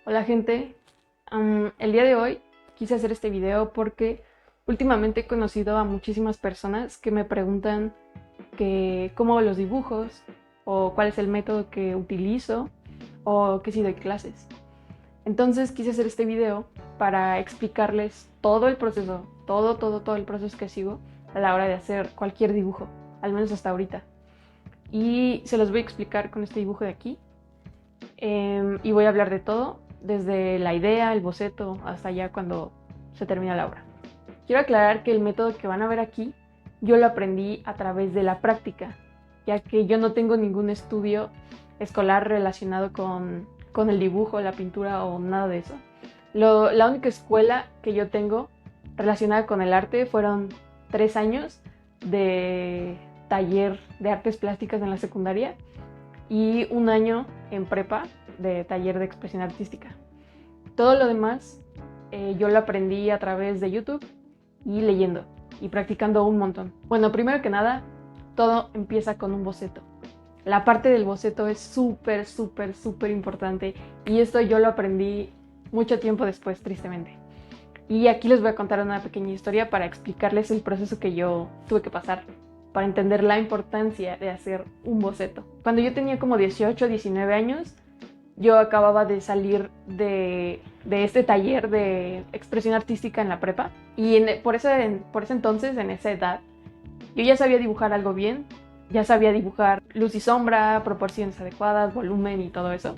Hola gente. El día de hoy quise hacer este video porque últimamente he conocido a muchísimas personas que me preguntan que cómo hago los dibujos o cuál es el método que utilizo o que si doy clases. Entonces quise hacer este video para explicarles todo el proceso, todo el proceso que sigo a la hora de hacer cualquier dibujo, al menos hasta ahorita. Y se los voy a explicar con este dibujo de aquí. Y voy a hablar de todo, desde la idea, el boceto, hasta ya cuando se termina la obra. Quiero aclarar que el método que van a ver aquí, yo lo aprendí a través de la práctica, ya que yo no tengo ningún estudio escolar relacionado con el dibujo, la pintura o nada de eso. La única escuela que yo tengo relacionada con el arte fueron 3 años de taller de artes plásticas en la secundaria y un año en prepa de taller de expresión artística. Todo lo demás yo lo aprendí a través de YouTube y leyendo y practicando un montón. Bueno, primero que nada, todo empieza con un boceto. La parte del boceto es súper importante y esto yo lo aprendí mucho tiempo después, tristemente. Y aquí les voy a contar una pequeña historia para explicarles el proceso que yo tuve que pasar para entender la importancia de hacer un boceto. Cuando yo tenía como 18, 19 años, yo acababa de salir de este taller de expresión artística en la prepa y por ese entonces, en esa edad, yo ya sabía dibujar algo bien, ya sabía dibujar luz y sombra, proporciones adecuadas, volumen y todo eso.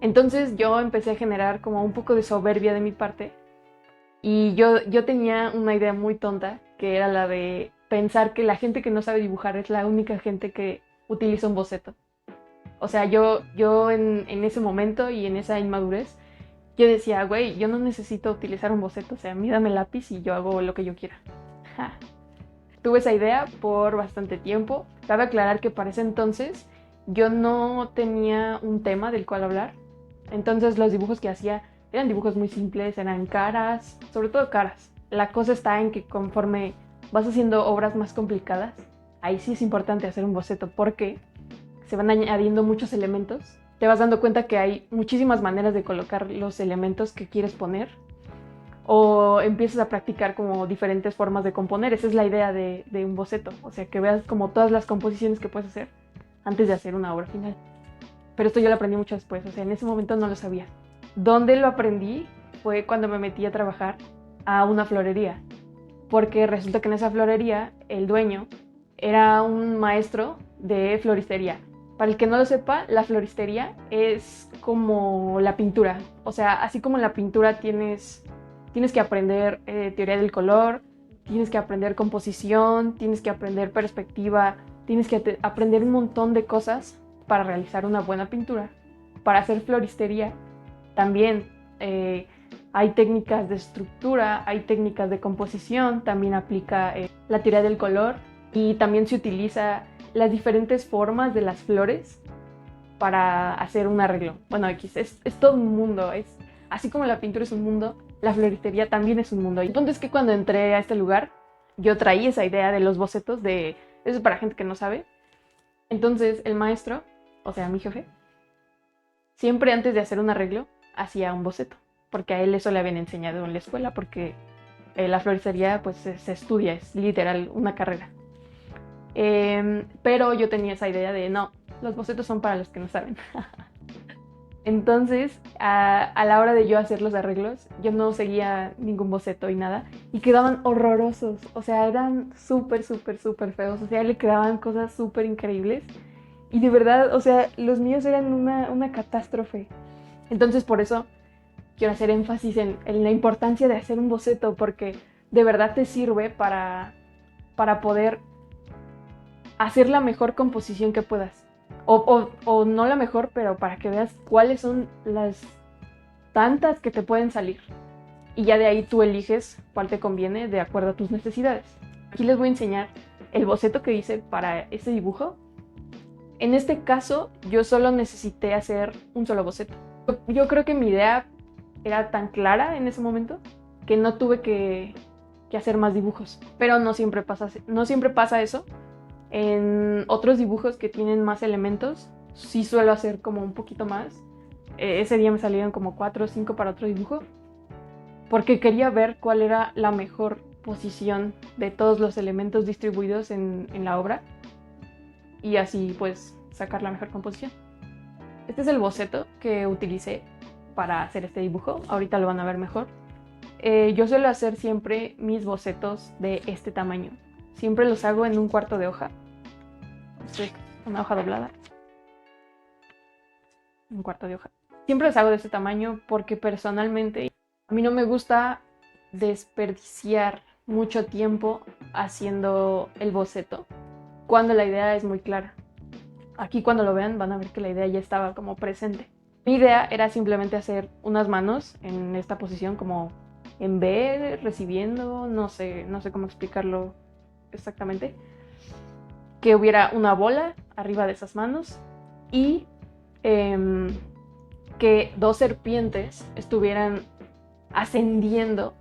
Entonces yo empecé a generar como un poco de soberbia de mi parte y yo tenía una idea muy tonta, que era la de pensar que la gente que no sabe dibujar es la única gente que utiliza un boceto. O sea, yo en ese momento y en esa inmadurez, yo decía, güey, yo no necesito utilizar un boceto, o sea, a mí dame lápiz y yo hago lo que yo quiera. Ja. Tuve esa idea por bastante tiempo. Cabe aclarar que para ese entonces yo no tenía un tema del cual hablar. Entonces los dibujos que hacía eran dibujos muy simples, eran caras, sobre todo caras. La cosa está en que conforme vas haciendo obras más complicadas, ahí sí es importante hacer un boceto porque se van añadiendo muchos elementos. Te vas dando cuenta que hay muchísimas maneras de colocar los elementos que quieres poner o empiezas a practicar como diferentes formas de componer. Esa es la idea de un boceto, o sea, que veas como todas las composiciones que puedes hacer antes de hacer una obra final. Pero esto yo lo aprendí mucho después, o sea, en ese momento no lo sabía. ¿Dónde lo aprendí? Fue cuando me metí a trabajar a una florería, porque resulta que en esa florería el dueño era un maestro de floristería. Para el que no lo sepa, la floristería es como la pintura. O sea, así como en la pintura tienes que aprender teoría del color, tienes que aprender composición, tienes que aprender perspectiva, tienes que aprender un montón de cosas para realizar una buena pintura. Para hacer floristería también hay técnicas de estructura, hay técnicas de composición, también aplica la teoría del color y también se utiliza las diferentes formas de las flores para hacer un arreglo. Bueno, es todo un mundo, así como la pintura es un mundo, la floristería también es un mundo. Entonces que cuando entré a este lugar, yo traí esa idea de los bocetos, de eso es para gente que no sabe. Entonces el maestro, o sea, mi jefe, siempre antes de hacer un arreglo, hacía un boceto, porque a él eso le habían enseñado en la escuela, porque la floristería pues se estudia, es literal una carrera. Pero yo tenía esa idea de no, los bocetos son para los que no saben. Entonces, a la hora de yo hacer los arreglos, yo no seguía ningún boceto y nada, y quedaban horrorosos, o sea, eran súper feos, o sea, le quedaban cosas súper increíbles, y de verdad, o sea, los míos eran una catástrofe. Entonces, por eso quiero hacer énfasis en la importancia de hacer un boceto, porque de verdad te sirve para poder hacer la mejor composición que puedas. O no la mejor, pero para que veas cuáles son las tantas que te pueden salir. Y ya de ahí tú eliges cuál te conviene de acuerdo a tus necesidades. Aquí les voy a enseñar el boceto que hice para este dibujo. En este caso, yo solo necesité hacer un solo boceto. Yo creo que mi idea era tan clara en ese momento que no tuve que hacer más dibujos. Pero no siempre pasa eso. En otros dibujos que tienen más elementos, sí suelo hacer como un poquito más. ese día me salieron como 4 o 5 para otro dibujo, porque quería ver cuál era la mejor posición de todos los elementos distribuidos en la obra y así pues sacar la mejor composición. Este es el boceto que utilicé para hacer este dibujo, ahorita lo van a ver mejor. Yo suelo hacer siempre mis bocetos de este tamaño, siempre los hago en un cuarto de hoja, una hoja doblada, un cuarto de hoja. Siempre los hago de este tamaño porque personalmente a mí no me gusta desperdiciar mucho tiempo haciendo el boceto cuando la idea es muy clara. Aquí cuando lo vean van a ver que la idea ya estaba como presente. Mi idea era simplemente hacer unas manos en esta posición como en B, recibiendo, no sé cómo explicarlo exactamente. Que hubiera una bola arriba de esas manos y que 2 serpientes estuvieran ascendiendo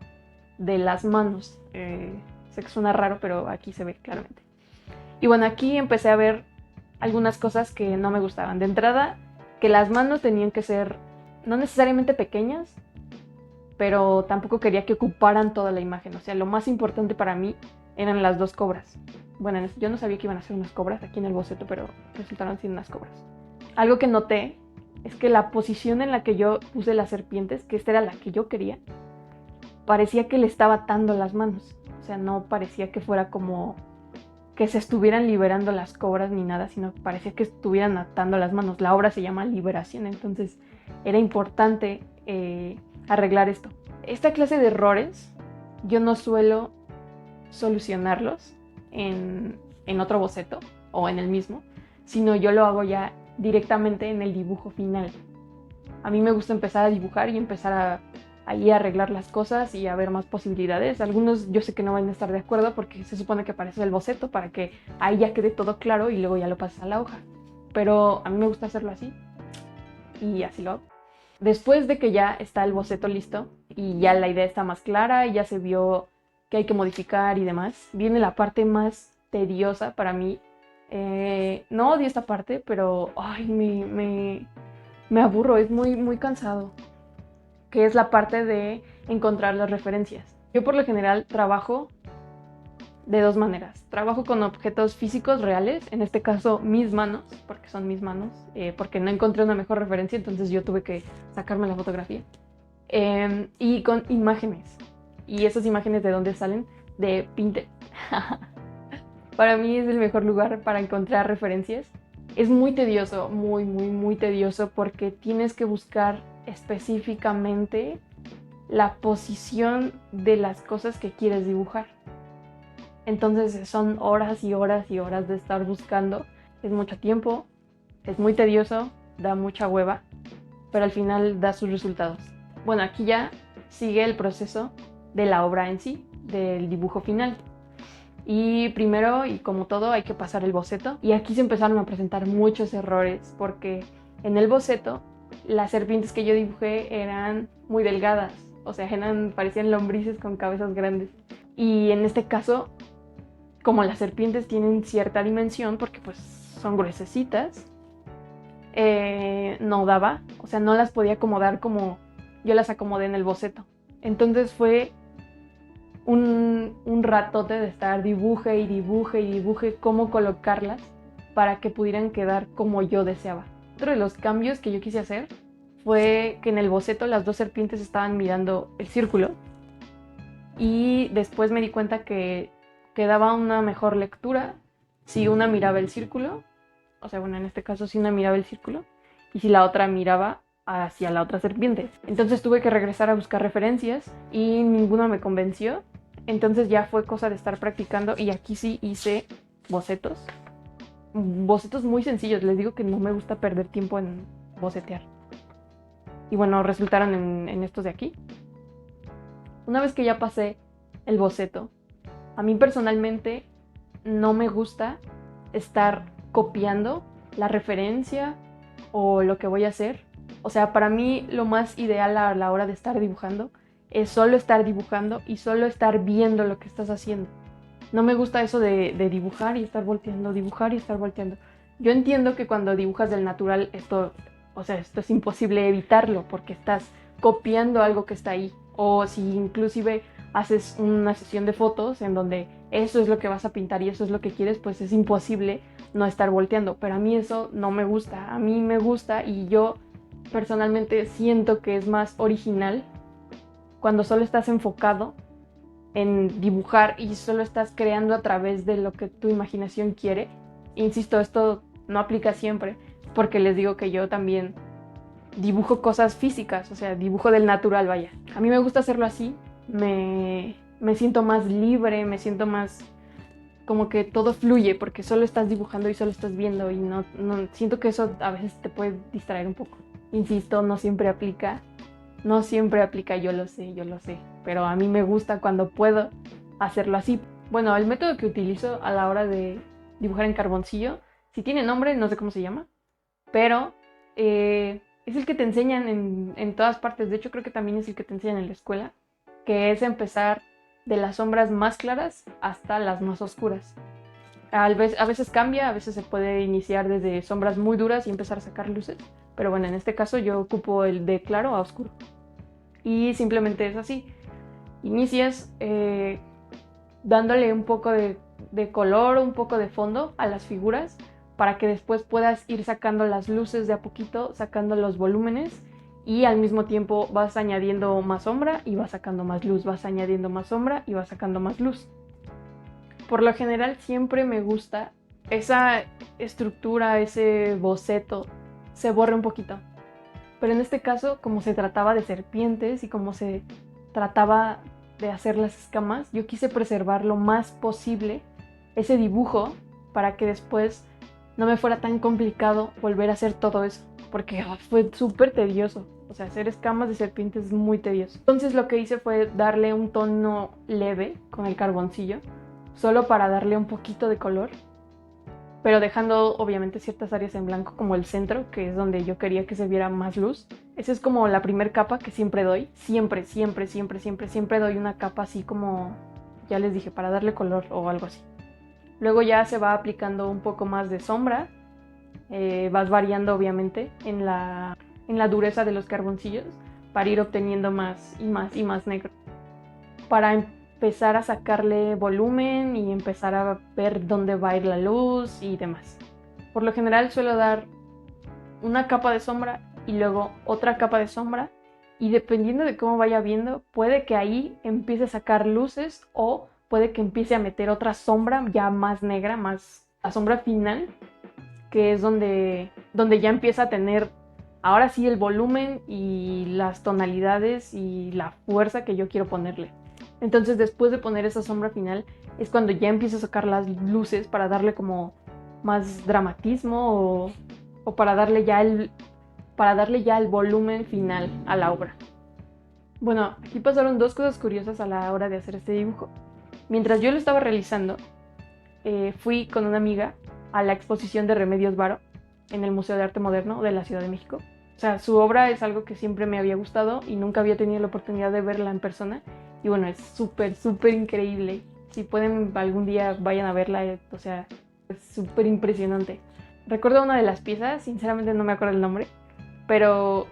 de las manos. Sé que suena raro, pero aquí se ve claramente. Y bueno, aquí empecé a ver algunas cosas que no me gustaban. De entrada, que las manos tenían que ser no necesariamente pequeñas, pero tampoco quería que ocuparan toda la imagen. O sea, lo más importante para mí eran las 2 cobras. Bueno, yo no sabía que iban a ser unas cobras aquí en el boceto, pero resultaron siendo unas cobras. Algo que noté es que la posición en la que yo puse las serpientes, que esta era la que yo quería, parecía que le estaba atando las manos. O sea, no parecía que fuera como que se estuvieran liberando las cobras ni nada, sino que parecía que estuvieran atando las manos. La obra se llama Liberación, entonces era importante arreglar esto. Esta clase de errores yo no suelo solucionarlos en otro boceto o en el mismo, sino yo lo hago ya directamente en el dibujo final. A mí me gusta empezar a dibujar y empezar ahí a arreglar las cosas y a ver más posibilidades. Algunos yo sé que no van a estar de acuerdo porque se supone que aparece el boceto para que ahí ya quede todo claro y luego ya lo pasas a la hoja. Pero a mí me gusta hacerlo así y así lo hago. Después de que ya está el boceto listo y ya la idea está más clara y ya se vio que hay que modificar y demás, viene la parte más tediosa para mí. No odio esta parte, pero ay, me aburro, es muy cansado, que es la parte de encontrar las referencias. Yo por lo general trabajo de 2 maneras. Trabajo con objetos físicos reales, en este caso mis manos, porque son mis manos, porque no encontré una mejor referencia, entonces yo tuve que sacarme la fotografía. Y con imágenes. ¿Y esas imágenes de dónde salen? De Pinterest. Para mí es el mejor lugar para encontrar referencias. Es muy tedioso, muy tedioso porque tienes que buscar específicamente la posición de las cosas que quieres dibujar. Entonces son horas y horas y horas de estar buscando. Es mucho tiempo, es muy tedioso, da mucha hueva, pero al final da sus resultados. Bueno, aquí ya sigue el proceso de la obra en sí, del dibujo final. Y primero, y como todo, hay que pasar el boceto. Y aquí se empezaron a presentar muchos errores porque en el boceto las serpientes que yo dibujé eran muy delgadas. O sea, parecían lombrices con cabezas grandes. Y en este caso, como las serpientes tienen cierta dimensión, porque pues son gruesecitas, no daba. O sea, no las podía acomodar como yo las acomodé en el boceto. Entonces fue un ratote de estar dibuje y dibuje cómo colocarlas para que pudieran quedar como yo deseaba. Otro de los cambios que yo quise hacer fue que en el boceto las 2 serpientes estaban mirando el círculo y después me di cuenta que quedaba una mejor lectura si una miraba el círculo, o sea, bueno, en este caso si una miraba el círculo y si la otra miraba hacia la otra serpiente. Entonces tuve que regresar a buscar referencias y ninguna me convenció. Entonces ya fue cosa de estar practicando y aquí sí hice bocetos muy sencillos. Les digo que no me gusta perder tiempo en bocetear. Y bueno, resultaron en estos de aquí. Una vez que ya pasé el boceto, a mí personalmente no me gusta estar copiando la referencia o lo que voy a hacer. O sea, para mí lo más ideal a la hora de estar dibujando es solo estar dibujando y solo estar viendo lo que estás haciendo. No me gusta eso de dibujar y estar volteando, dibujar y estar volteando. Yo entiendo que cuando dibujas del natural esto, o sea, esto es imposible evitarlo porque estás copiando algo que está ahí. O si inclusive haces una sesión de fotos en donde eso es lo que vas a pintar y eso es lo que quieres, pues es imposible no estar volteando. Pero a mí eso no me gusta. A mí me gusta y yo personalmente siento que es más original cuando solo estás enfocado en dibujar y solo estás creando a través de lo que tu imaginación quiere. Insisto, esto no aplica siempre, porque les digo que yo también dibujo cosas físicas, o sea, dibujo del natural, vaya. A mí me gusta hacerlo así, me siento más libre, me siento más como que todo fluye, porque solo estás dibujando y solo estás viendo y no siento que eso a veces te puede distraer un poco. Insisto, no siempre aplica, yo lo sé, pero a mí me gusta cuando puedo hacerlo así. Bueno, el método que utilizo a la hora de dibujar en carboncillo, si tiene nombre, no sé cómo se llama, pero es el que te enseñan en todas partes. De hecho, creo que también es el que te enseñan en la escuela, que es empezar de las sombras más claras hasta las más oscuras. A veces cambia, a veces se puede iniciar desde sombras muy duras y empezar a sacar luces, pero bueno, en este caso yo ocupo el de claro a oscuro. Y simplemente es así. Inicias dándole un poco de color, un poco de fondo a las figuras para que después puedas ir sacando las luces de a poquito, sacando los volúmenes y al mismo tiempo vas añadiendo más sombra y vas sacando más luz, vas añadiendo más sombra y vas sacando más luz. Por lo general siempre me gusta esa estructura, ese boceto, se borra un poquito. Pero en este caso, como se trataba de serpientes y como se trataba de hacer las escamas, yo quise preservar lo más posible ese dibujo para que después no me fuera tan complicado volver a hacer todo eso, porque fue súper tedioso. O sea, hacer escamas de serpientes es muy tedioso. Entonces lo que hice fue darle un tono leve con el carboncillo, solo para darle un poquito de color, pero dejando obviamente ciertas áreas en blanco como el centro, que es donde yo quería que se viera más luz. Esa es como la primera capa que siempre doy, siempre doy una capa así como, ya les dije, para darle color o algo así. Luego ya se va aplicando un poco más de sombra, vas variando obviamente en la dureza de los carboncillos para ir obteniendo más y más negro. Para empezar a sacarle volumen y empezar a ver dónde va a ir la luz y demás. Por lo general suelo dar una capa de sombra y luego otra capa de sombra y dependiendo de cómo vaya viendo, puede que ahí empiece a sacar luces o puede que empiece a meter otra sombra ya más negra, más la sombra final, que es donde ya empieza a tener ahora sí el volumen y las tonalidades y la fuerza que yo quiero ponerle. Entonces después de poner esa sombra final es cuando ya empiezo a sacar las luces para darle como más dramatismo o para darle ya el volumen final a la obra. Bueno, aquí pasaron dos cosas curiosas a la hora de hacer este dibujo. Mientras yo lo estaba realizando, fui con una amiga a la exposición de Remedios Varo en el Museo de Arte Moderno de la Ciudad de México. O sea, su obra es algo que siempre me había gustado y nunca había tenido la oportunidad de verla en persona. Y bueno, es súper increíble. Si pueden algún día vayan a verla, o sea, es súper impresionante. Recuerdo una de las piezas, sinceramente no me acuerdo el nombre, pero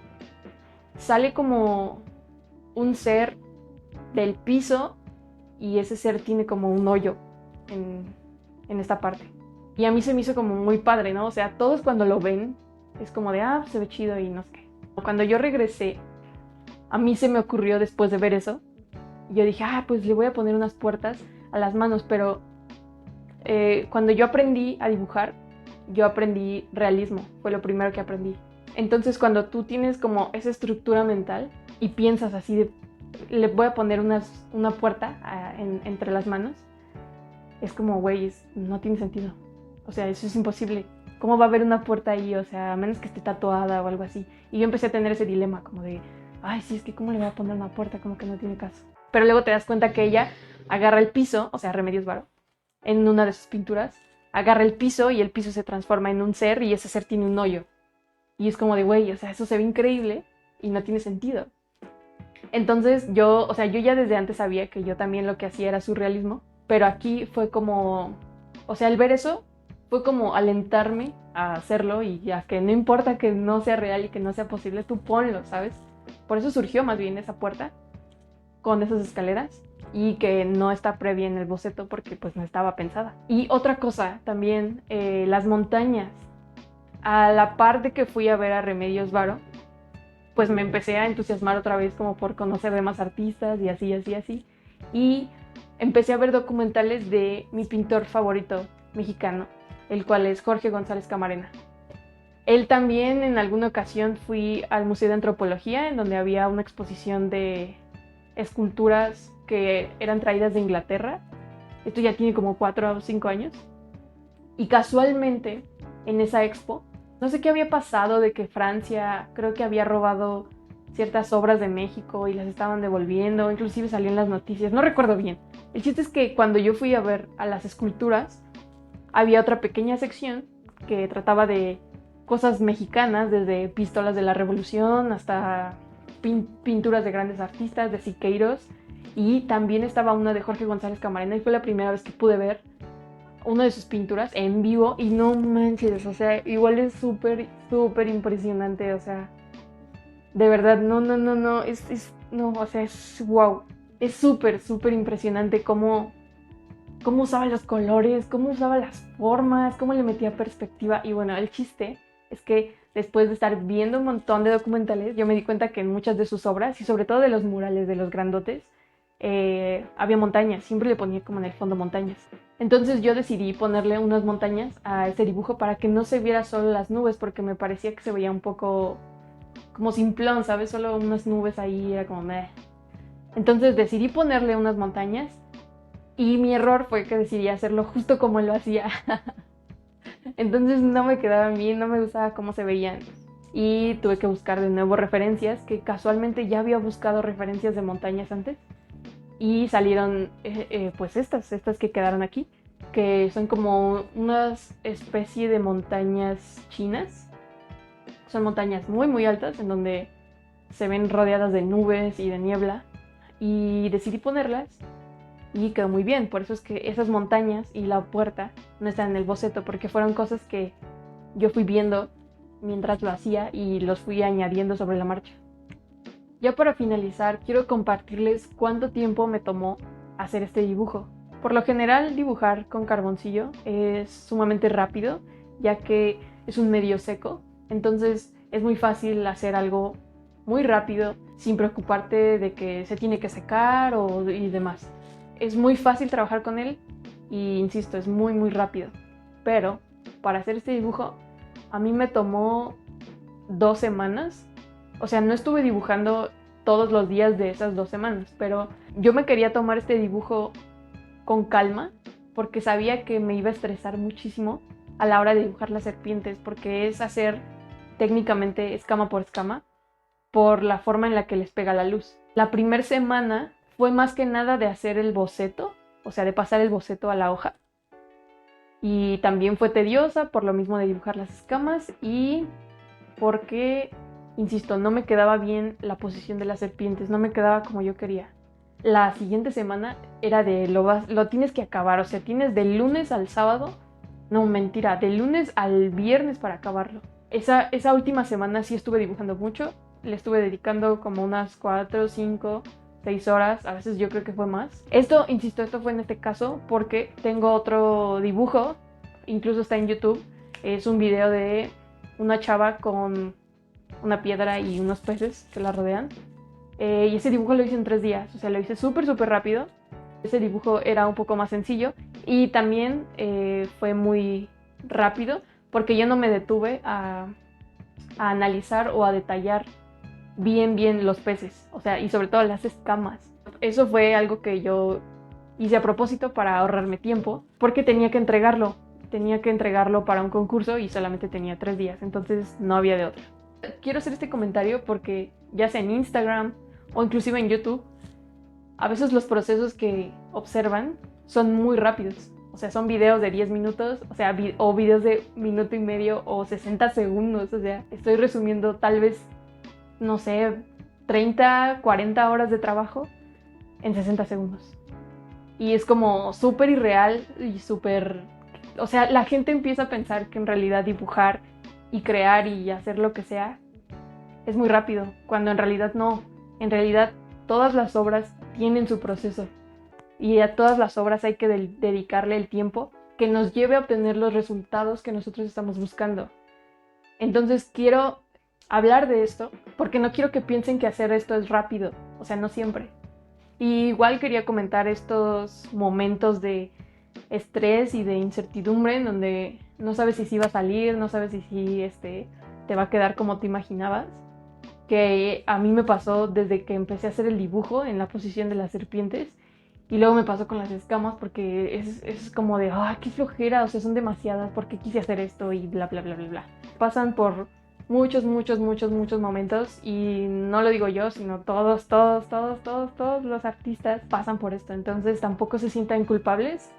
sale como un ser del piso y ese ser tiene como un hoyo en esta parte. Y a mí se me hizo como muy padre, ¿no? O sea, todos cuando lo ven es como de, se ve chido y no sé qué. Cuando yo regresé, a mí se me ocurrió después de ver eso, yo dije, pues le voy a poner unas puertas a las manos, pero cuando yo aprendí a dibujar, yo aprendí realismo, fue lo primero que aprendí. Entonces cuando tú tienes como esa estructura mental y piensas así de, le voy a poner una puerta entre las manos, es como, güey, no tiene sentido. O sea, eso es imposible. ¿Cómo va a haber una puerta ahí? O sea, a menos que esté tatuada o algo así. Y yo empecé a tener ese dilema como de, sí, es que ¿cómo le voy a poner una puerta? Como que no tiene caso. Pero luego te das cuenta que ella agarra el piso, o sea, Remedios Varo, en una de sus pinturas, agarra el piso y el piso se transforma en un ser y ese ser tiene un hoyo. Y es como de, güey, o sea, eso se ve increíble y no tiene sentido. Entonces yo ya desde antes sabía que yo también lo que hacía era surrealismo, pero aquí fue como, o sea, al ver eso, fue como alentarme a hacerlo y a que no importa que no sea real y que no sea posible, tú ponlo, ¿sabes? Por eso surgió más bien esa puerta con esas escaleras y que no está previa en el boceto porque pues no estaba pensada. Y otra cosa también, las montañas. A la par de que fui a ver a Remedios Varo, pues me empecé a entusiasmar otra vez como por conocer de más artistas y así, así, así. Y empecé a ver documentales de mi pintor favorito mexicano, el cual es Jorge González Camarena. Él también en alguna ocasión fui al Museo de Antropología, en donde había una exposición de esculturas que eran traídas de Inglaterra. Esto ya tiene como 4 o 5 años. Y casualmente, en esa expo, no sé qué había pasado de que Francia creo que había robado ciertas obras de México y las estaban devolviendo, inclusive salió en las noticias, no recuerdo bien. El chiste es que cuando yo fui a ver a las esculturas, había otra pequeña sección que trataba de cosas mexicanas, desde pistolas de la Revolución hasta pinturas de grandes artistas, de Siqueiros, y también estaba una de Jorge González Camarena y fue la primera vez que pude ver una de sus pinturas en vivo y no manches, o sea, igual es súper, súper impresionante, o sea, de verdad, no, no, o sea, es wow, es súper, súper impresionante cómo usaba los colores, cómo usaba las formas, cómo le metía perspectiva. Y bueno, el chiste es que después de estar viendo un montón de documentales, yo me di cuenta que en muchas de sus obras, y sobre todo de los murales de los grandotes, había montañas, siempre le ponía como en el fondo montañas. Entonces yo decidí ponerle unas montañas a ese dibujo para que no se viera solo las nubes, porque me parecía que se veía un poco como simplón, ¿sabes? Solo unas nubes ahí, era como meh. Entonces decidí ponerle unas montañas y mi error fue que decidí hacerlo justo como lo hacía. Entonces no me quedaban bien, no me gustaba cómo se veían. Y tuve que buscar de nuevo referencias, que casualmente ya había buscado referencias de montañas antes. Y salieron pues estas que quedaron aquí, que son como una especie de montañas chinas. Son montañas muy muy altas en donde se ven rodeadas de nubes y de niebla. Y decidí ponerlas y quedó muy bien. Por eso es que esas montañas y la puerta no están en el boceto, porque fueron cosas que yo fui viendo mientras lo hacía y los fui añadiendo sobre la marcha. Ya para finalizar, quiero compartirles cuánto tiempo me tomó hacer este dibujo. Por lo general, dibujar con carboncillo es sumamente rápido, ya que es un medio seco, entonces es muy fácil hacer algo muy rápido sin preocuparte de que se tiene que secar y demás. Es muy fácil trabajar con él y, insisto, es muy muy rápido. Pero para hacer este dibujo a mí me tomó 2 semanas. O sea, no estuve dibujando todos los días de esas 2 semanas, pero yo me quería tomar este dibujo con calma porque sabía que me iba a estresar muchísimo a la hora de dibujar las serpientes, porque es hacer técnicamente escama por escama por la forma en la que les pega la luz. La primera semana fue más que nada de hacer el boceto, o sea, de pasar el boceto a la hoja. Y también fue tediosa por lo mismo de dibujar las escamas y porque, insisto, no me quedaba bien la posición de las serpientes, no me quedaba como yo quería. La siguiente semana era de lo tienes que acabar, o sea, tienes del lunes al sábado, no, mentira, del lunes al viernes para acabarlo. Esa última semana sí estuve dibujando mucho, le estuve dedicando como unas 4, 5, 6 horas, a veces yo creo que fue más. Esto, insisto, esto fue en este caso porque tengo otro dibujo, incluso está en YouTube, es un video de una chava con una piedra y unos peces que la rodean. Y ese dibujo lo hice en 3 días, o sea, lo hice súper, súper rápido. Ese dibujo era un poco más sencillo y también fue muy rápido porque yo no me detuve a analizar o a detallar bien, bien los peces, o sea, y sobre todo las escamas. Eso fue algo que yo hice a propósito para ahorrarme tiempo porque tenía que entregarlo para un concurso y solamente tenía 3 días, entonces no había de otra. Quiero hacer este comentario porque ya sea en Instagram o inclusive en YouTube, a veces los procesos que observan son muy rápidos. O sea, son videos de 10 minutos, o sea, o videos de minuto y medio o 60 segundos. O sea, estoy resumiendo tal vez, no sé, 30, 40 horas de trabajo en 60 segundos. Y es como súper irreal y súper o sea, la gente empieza a pensar que en realidad dibujar y crear y hacer lo que sea es muy rápido, cuando en realidad no. En realidad todas las obras tienen su proceso y a todas las obras hay que dedicarle el tiempo que nos lleve a obtener los resultados que nosotros estamos buscando. Entonces quiero hablar de esto porque no quiero que piensen que hacer esto es rápido, o sea, no siempre. Y igual quería comentar estos momentos de estrés y de incertidumbre en donde no sabes si sí va a salir, no sabes si te va a quedar como te imaginabas, que a mí me pasó desde que empecé a hacer el dibujo en la posición de las serpientes y luego me pasó con las escamas porque es como de, ¡ay, qué flojera! O sea, son demasiadas, ¿por qué quise hacer esto? Y bla, bla, bla, bla, bla. Pasan por muchos momentos y no lo digo yo, sino todos los artistas pasan por esto. Entonces tampoco se sientan culpables,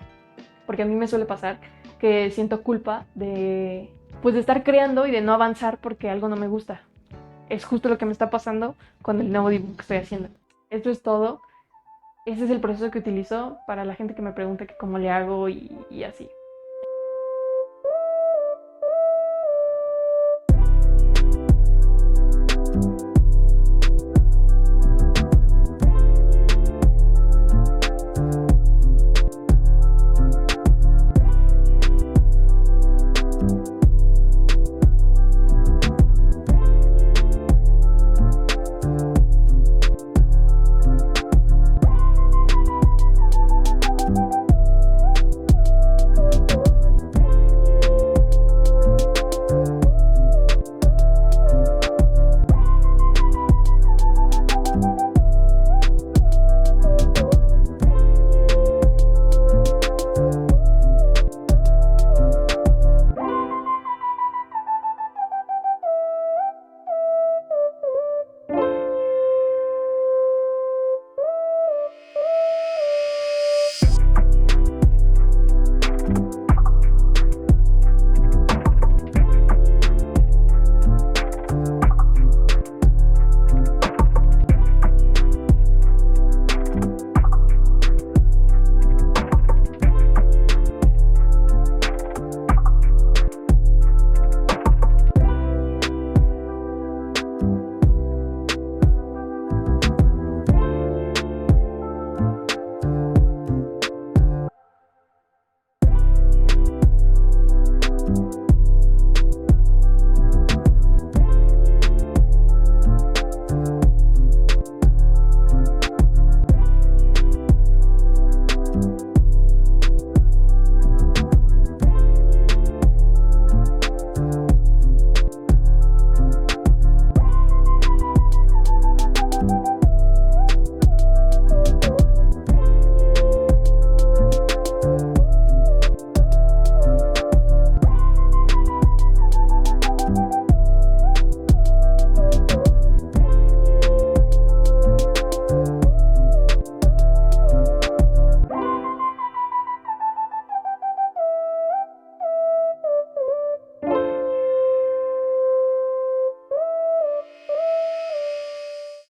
porque a mí me suele pasar que siento culpa pues de estar creando y de no avanzar porque algo no me gusta. Es justo lo que me está pasando con el nuevo dibujo que estoy haciendo. Esto es todo. Ese es el proceso que utilizo para la gente que me pregunta que cómo le hago y así.